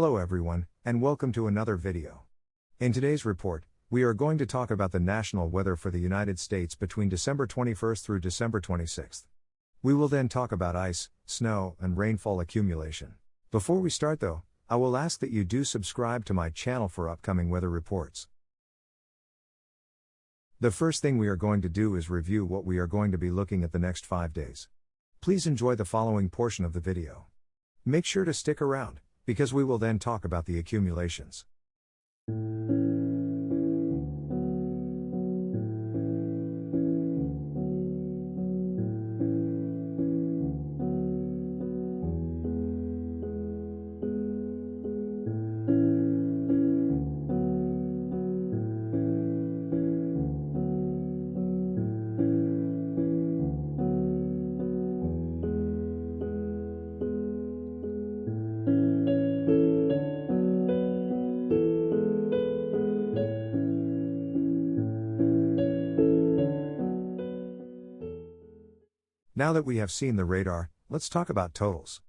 Hello everyone, and welcome to another video. In today's report, we are going to talk about the national weather for the United States between December 21st through December 26th. We will then talk about ice, snow, and rainfall accumulation. Before we start though, I will ask that you do subscribe to my channel for upcoming weather reports. The first thing we are going to do is review what we are going to be looking at the next 5 days. Please enjoy the following portion of the video. Make sure to stick around, because we will then talk about the accumulations. Now that we have seen the radar, let's talk about totals.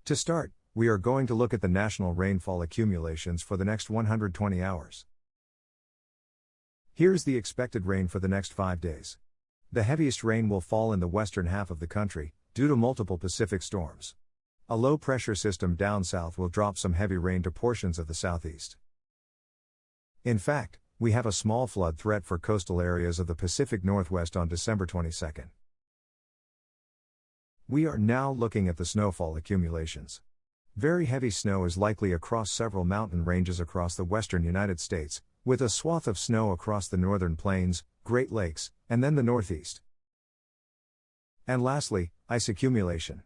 To start, we are going to look at the national rainfall accumulations for the next 120 hours. Here's the expected rain for the next 5 days. The heaviest rain will fall in the western half of the country, due to multiple Pacific storms. A low-pressure system down south will drop some heavy rain to portions of the southeast. In fact, we have a small flood threat for coastal areas of the Pacific Northwest on December 22nd. We are now looking at the snowfall accumulations. Very heavy snow is likely across several mountain ranges across the western United States, with a swath of snow across the northern plains, Great Lakes, and then the Northeast. And lastly, ice accumulation.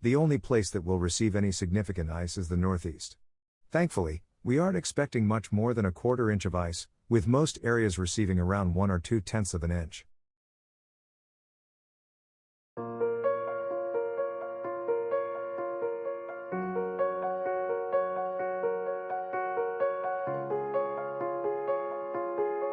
The only place that will receive any significant ice is the Northeast. Thankfully, we aren't expecting much more than a quarter inch of ice, with most areas receiving around 1 or 2/10 of an inch.